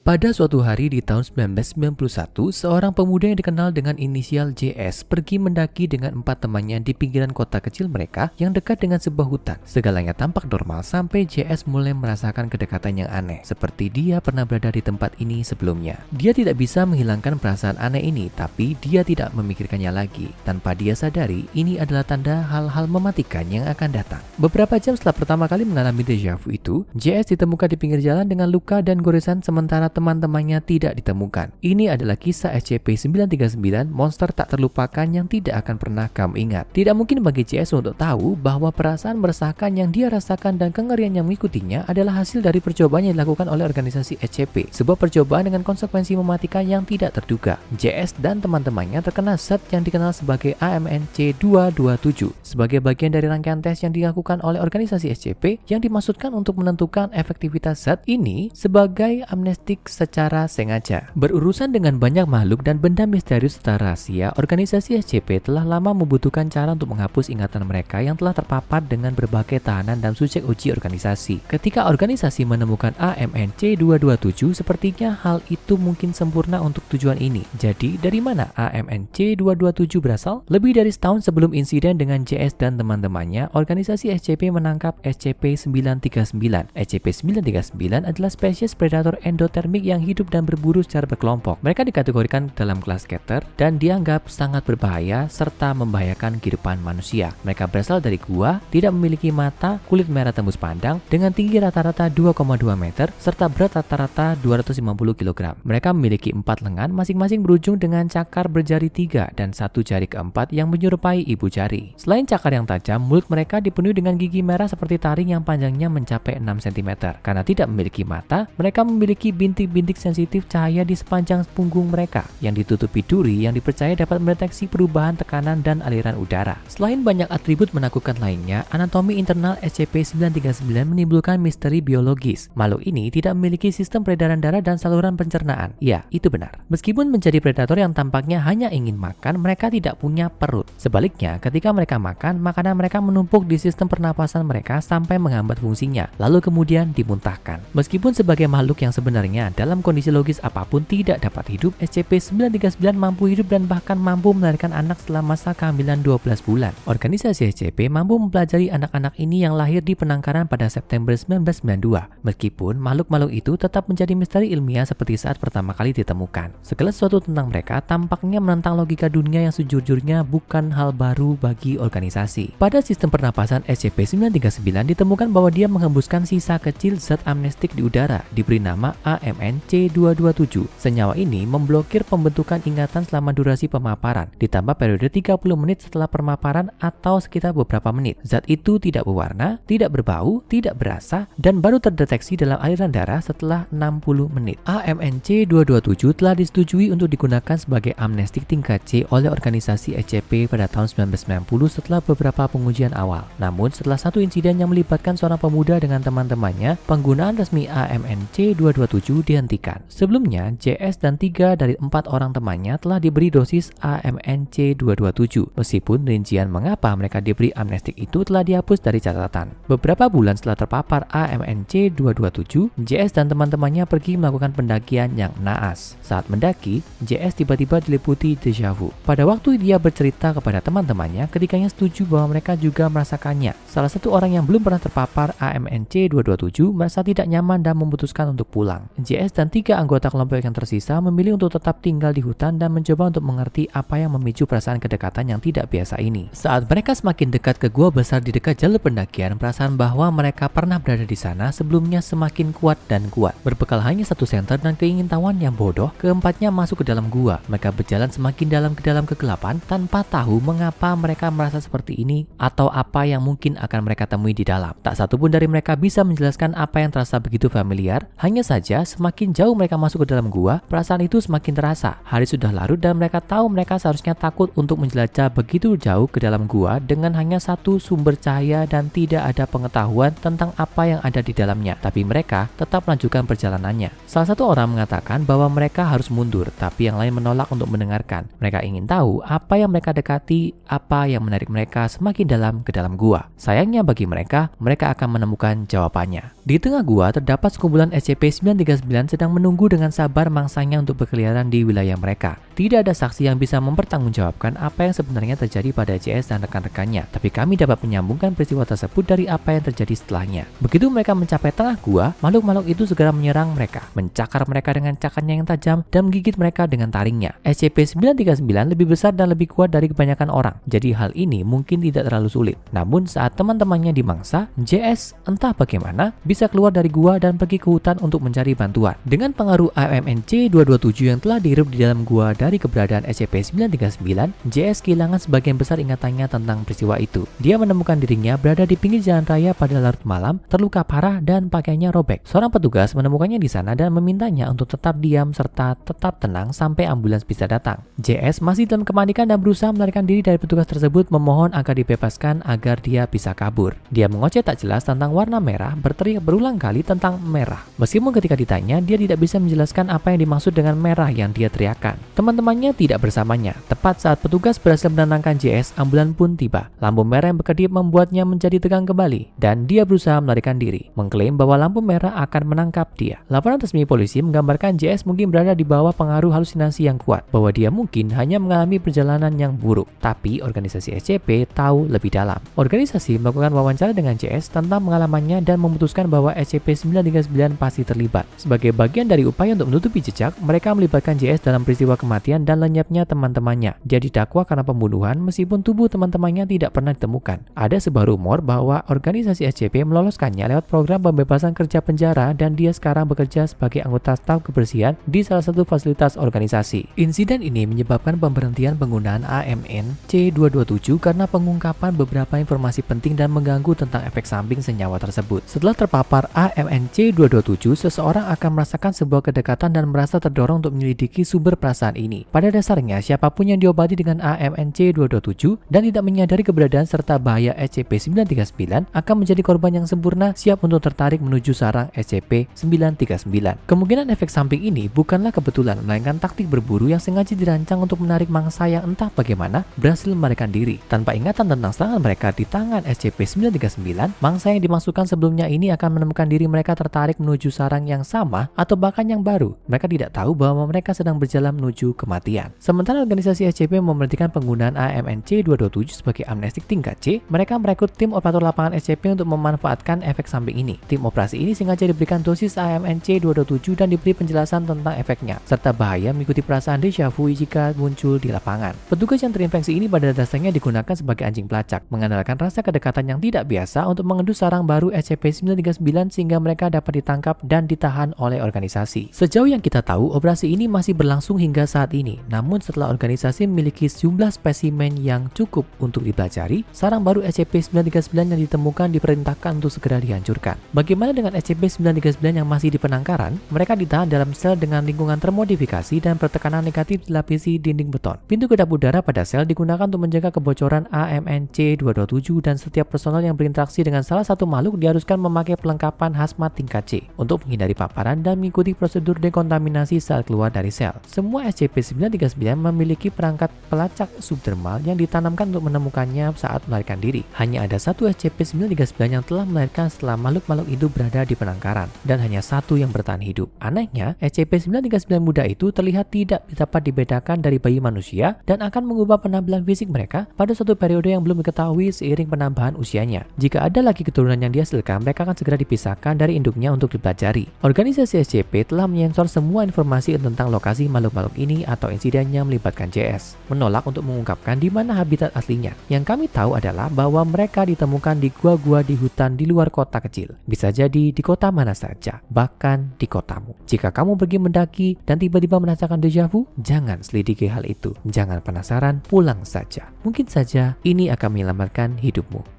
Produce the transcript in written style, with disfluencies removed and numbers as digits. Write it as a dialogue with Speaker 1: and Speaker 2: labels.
Speaker 1: Pada suatu hari di tahun 1991, seorang pemuda yang dikenal dengan inisial JS pergi mendaki dengan 4 temannya di pinggiran kota kecil mereka yang dekat dengan sebuah hutan. Segalanya tampak normal sampai JS mulai merasakan kedekatan yang aneh, seperti dia pernah berada di tempat ini sebelumnya. Dia tidak bisa menghilangkan perasaan aneh ini, tapi dia tidak memikirkannya lagi. Tanpa dia sadari, ini adalah tanda hal-hal mematikan yang akan datang. Beberapa jam setelah pertama kali mengalami deja vu itu, JS ditemukan di pinggir jalan dengan luka dan goresan sementara teman-temannya tidak ditemukan. Ini adalah kisah SCP-939, monster tak terlupakan yang tidak akan pernah kamu ingat. Tidak mungkin bagi JS untuk tahu bahwa perasaan meresahkan yang dia rasakan dan kengerian yang mengikutinya adalah hasil dari percobaan yang dilakukan oleh organisasi SCP, sebuah percobaan dengan konsekuensi mematikan yang tidak terduga. JS dan teman-temannya terkena zat yang dikenal sebagai AMNC227 sebagai bagian dari rangkaian tes yang dilakukan oleh organisasi SCP yang dimaksudkan untuk menentukan efektivitas zat ini sebagai amnestik secara sengaja. Berurusan dengan banyak makhluk dan benda misterius serta rahasia, organisasi SCP telah lama membutuhkan cara untuk menghapus ingatan mereka yang telah terpapar dengan berbagai tahanan dan subjek uji organisasi. Ketika organisasi menemukan AMNC227, sepertinya hal itu mungkin sempurna untuk tujuan ini. Jadi, dari mana AMNC227 berasal? Lebih dari setahun sebelum insiden dengan JS dan teman-temannya, organisasi SCP menangkap SCP-939. SCP-939 adalah spesies predator endotermik yang hidup dan berburu secara berkelompok. Mereka dikategorikan dalam kelas Keter dan dianggap sangat berbahaya serta membahayakan kehidupan manusia. Mereka berasal dari gua, tidak memiliki mata, kulit merah tembus pandang, dengan tinggi rata-rata 2,2 meter, serta berat rata-rata 250 kg. Mereka memiliki 4 lengan, masing-masing berujung dengan cakar berjari 3 dan 1 jari keempat yang menyerupai ibu jari. Selain cakar yang tajam, mulut mereka dipenuhi dengan gigi merah seperti taring yang panjangnya mencapai 6 cm. Karena tidak memiliki mata, mereka memiliki bintik-bintik sensitif cahaya di sepanjang punggung mereka yang ditutupi duri yang dipercaya dapat mendeteksi perubahan tekanan dan aliran udara. Selain banyak atribut menakutkan lainnya, anatomi internal SCP-939 menimbulkan misteri biologis. Makhluk ini tidak memiliki sistem peredaran darah dan saluran pencernaan. Ya, itu benar. Meskipun menjadi predator yang tampaknya hanya ingin makan, mereka tidak punya perut. Sebaliknya, ketika mereka makan, makanan mereka menumpuk di sistem pernapasan mereka sampai menghambat fungsinya, lalu kemudian dimuntahkan. Meskipun sebagai makhluk yang sebenarnya dalam kondisi logis apapun tidak dapat hidup, SCP-939 mampu hidup dan bahkan mampu melahirkan anak setelah masa kehamilan 12 bulan. Organisasi SCP mampu mempelajari anak-anak ini yang lahir di penangkaran pada September 1992. Meskipun makhluk-makhluk itu tetap menjadi misteri ilmiah seperti saat pertama kali ditemukan. Segala sesuatu tentang mereka tampaknya menentang logika dunia yang sejujurnya bukan hal baru bagi organisasi. Pada sistem pernapasan SCP-939 ditemukan bahwa dia menghembuskan sisa kecil zat amnestik di udara, diberi nama AMNC227. Senyawa ini memblokir pembentukan ingatan selama durasi pemaparan, ditambah periode 30 menit setelah pemaparan atau sekitar beberapa menit. Zat itu tidak berwarna, tidak berbau, tidak berasa, dan baru terdeteksi dalam aliran darah setelah 60 menit. AMNC227 telah disetujui untuk digunakan sebagai amnestik tingkat C oleh organisasi SCP pada tahun 1990 setelah beberapa pengujian awal. Namun, setelah satu insiden yang melibatkan seorang pemuda dengan teman-temannya, penggunaan resmi AMNC227 dihentikan. Sebelumnya, JS dan 3 dari 4 orang temannya telah diberi dosis AMNC227. Meskipun rincian mengapa mereka diberi amnestik itu telah dihapus dari catatan. Beberapa bulan setelah terpapar AMNC227, JS dan teman-temannya pergi melakukan pendakian yang naas. Saat mendaki, JS tiba-tiba diliputi deja vu. Pada waktu dia bercerita kepada teman-temannya, ketiganya setuju bahwa mereka juga merasakannya. Salah satu orang yang belum pernah terpapar AMNC227 merasa tidak nyaman dan memutuskan untuk pulang. JS dan 3 anggota kelompok yang tersisa memilih untuk tetap tinggal di hutan dan mencoba untuk mengerti apa yang memicu perasaan kedekatan yang tidak biasa ini. Saat mereka semakin dekat ke gua besar di dekat jalur pendakian, perasaan bahwa mereka pernah berada di sana sebelumnya semakin kuat dan kuat. Berbekal hanya satu senter dan keingintahuan yang bodoh, keempatnya masuk ke dalam gua. Mereka berjalan semakin dalam ke dalam kegelapan tanpa tahu mengapa mereka merasa seperti ini atau apa yang mungkin akan mereka temui di dalam. Tak satu pun dari mereka bisa menjelaskan apa yang terasa begitu familiar. Hanya saja semakin jauh mereka masuk ke dalam gua, perasaan itu semakin terasa. Hari sudah larut dan mereka tahu mereka seharusnya takut untuk menjelajah begitu jauh ke dalam gua dengan hanya satu sumber cahaya dan tidak ada pengetahuan tentang apa yang ada di dalamnya. Tapi mereka tetap melanjutkan perjalanannya. Salah satu orang mengatakan bahwa mereka harus mundur, tapi yang lain menolak untuk mendengarkan. Mereka ingin tahu apa yang mereka dekati, apa yang menarik mereka semakin dalam ke dalam gua. Sayangnya bagi mereka akan menemukan jawabannya. Di tengah gua terdapat sekumpulan SCP-939 sedang menunggu dengan sabar mangsanya untuk berkeliaran di wilayah mereka. Tidak ada saksi yang bisa mempertanggungjawabkan apa yang sebenarnya terjadi pada JS dan rekan-rekannya, tapi kami dapat menyambungkan peristiwa tersebut dari apa yang terjadi setelahnya. Begitu mereka mencapai tengah gua, makhluk-makhluk itu segera menyerang mereka, mencakar mereka dengan cakarnya yang tajam dan menggigit mereka dengan taringnya. SCP-939 lebih besar dan lebih kuat dari kebanyakan orang, jadi hal ini mungkin tidak terlalu sulit. Namun saat teman-temannya dimangsa, JS entah bagaimana bisa keluar dari gua dan pergi ke hutan untuk mencari bantuan. Dengan pengaruh AMNC-227 yang telah dihirup di dalam gua dari keberadaan SCP-939, JS kehilangan sebagian besar ingatannya tentang peristiwa itu. Dia menemukan dirinya berada di pinggir jalan raya pada larut malam, terluka parah dan pakaiannya robek. Seorang petugas menemukannya di sana dan memintanya untuk tetap diam serta tetap tenang sampai ambulans bisa datang. JS masih dalam kepanikan dan berusaha melarikan diri dari petugas tersebut, memohon agar dibebaskan agar dia bisa kabur. Dia mengoceh tak jelas tentang warna merah, berteriak berulang kali tentang merah. Meskipun ketika ditanya, dia tidak bisa menjelaskan apa yang dimaksud dengan merah yang dia teriakkan. Teman-temannya tidak bersamanya. Tepat saat petugas berhasil menenangkan JS, ambulan pun tiba. Lampu merah yang berkedip membuatnya menjadi tegang kembali, dan dia berusaha melarikan diri, mengklaim bahwa lampu merah akan menangkap dia. Laporan resmi polisi menggambarkan JS mungkin berada di bawah pengaruh halusinasi yang kuat, bahwa dia mungkin hanya mengalami perjalanan yang buruk. Tapi organisasi SCP tahu lebih dalam. Organisasi melakukan wawancara dengan JS tentang pengalamannya dan memutuskan bahwa SCP-939 pasti terlibat. Sebagai bagian dari upaya untuk menutupi jejak, mereka melibatkan JS dalam peristiwa kematian dan lenyapnya teman-temannya. Dia didakwa karena pembunuhan meskipun tubuh teman-temannya tidak pernah ditemukan. Ada sebuah rumor bahwa organisasi SCP meloloskannya lewat program pembebasan kerja penjara dan dia sekarang bekerja sebagai anggota staf kebersihan di salah satu fasilitas organisasi. Insiden ini menyebabkan pemberhentian penggunaan AMN C227 karena pengungkapan beberapa informasi penting dan mengganggu tentang efek samping senyawa tersebut. Setelah terpapar AMN C227, seseorang akan merasakan sebuah kedekatan dan merasa terdorong untuk menyelidiki sumber perasaan ini. Pada dasarnya, siapapun yang diobati dengan AMN C227 dan tidak menyadari keberadaan serta bahaya SCP-939 akan menjadi korban yang sempurna, siap untuk tertarik menuju sarang SCP-939. Kemungkinan efek samping ini bukanlah kebetulan, melainkan taktik berburu yang sengaja dirancang untuk menarik mangsa yang entah bagaimana berhasil melarikan diri. Tanpa ingatan tentang serangan mereka di tangan SCP-939, mangsa yang dimasukkan sebelumnya ini akan menemukan diri mereka tertarik menuju sarang yang sama atau bahkan yang baru. Mereka tidak tahu bahwa mereka sedang berjalan menuju kematian. Sementara organisasi SCP memberhentikan penggunaan AMN C227 sebagai amnestik tingkat C, mereka merekrut tim operator lapangan SCP untuk memanfaatkan efek samping ini. Tim operasi ini sengaja diberikan dosis AMN C227 dan diberi penjelasan tentang efeknya, serta bahaya mengikuti perasaan deja vu jika muncul di lapangan. Petugas yang terinfeksi ini pada dasarnya digunakan sebagai anjing pelacak, mengandalkan rasa kedekatan yang tidak biasa untuk mengendus sarang baru SCP-939 sehingga mereka dapat ditangkap dan ditahan oleh organisasi. Sejauh yang kita tahu, operasi ini masih berlangsung hingga saat ini. Namun setelah organisasi memiliki jumlah spesimen yang cukup untuk dipelajari, sarang baru SCP-939 yang ditemukan diperintahkan untuk segera dihancurkan. Bagaimana dengan SCP-939 yang masih di penangkaran? Mereka ditahan dalam sel dengan lingkungan termodifikasi dan pertekanan negatif dilapisi dinding beton. Pintu kedap udara pada sel digunakan untuk menjaga kebocoran AMN C227 dan setiap personel yang berinteraksi dengan salah satu makhluk diharuskan memakai perlengkapan hazmat tingkat C untuk menghindari paparan dan mengikuti prosedur dekontaminasi saat keluar dari sel. Semua SCP-939 memiliki perangkat pelacak subdermal yang ditanamkan untuk menemukannya saat melarikan diri. Hanya ada satu SCP-939 yang telah melahirkan setelah makhluk-makhluk itu berada di penangkaran, dan hanya satu yang bertahan hidup. Anehnya, SCP-939 muda itu terlihat tidak dapat dibedakan dari bayi manusia dan akan mengubah penampilan fisik mereka pada suatu periode yang belum diketahui seiring penambahan usianya. Jika ada lagi keturunan yang dihasilkan, mereka akan segera dipisahkan dari induknya untuk dipelajari. Organisasi SCP telah menyensor semua informasi tentang lokasi makhluk-makhluk ini atau insiden yang melibatkan JS, menolak untuk mengungkapkan di mana habitat aslinya. Yang kami tahu adalah bahwa mereka ditemukan di gua-gua di hutan di luar kota kecil. Bisa jadi di kota mana saja, bahkan di kotamu. Jika kamu pergi mendaki dan tiba-tiba merasakan deja vu, jangan selidiki hal itu. Jangan penasaran, pulang saja. Mungkin saja ini akan menyelamatkan hidupmu.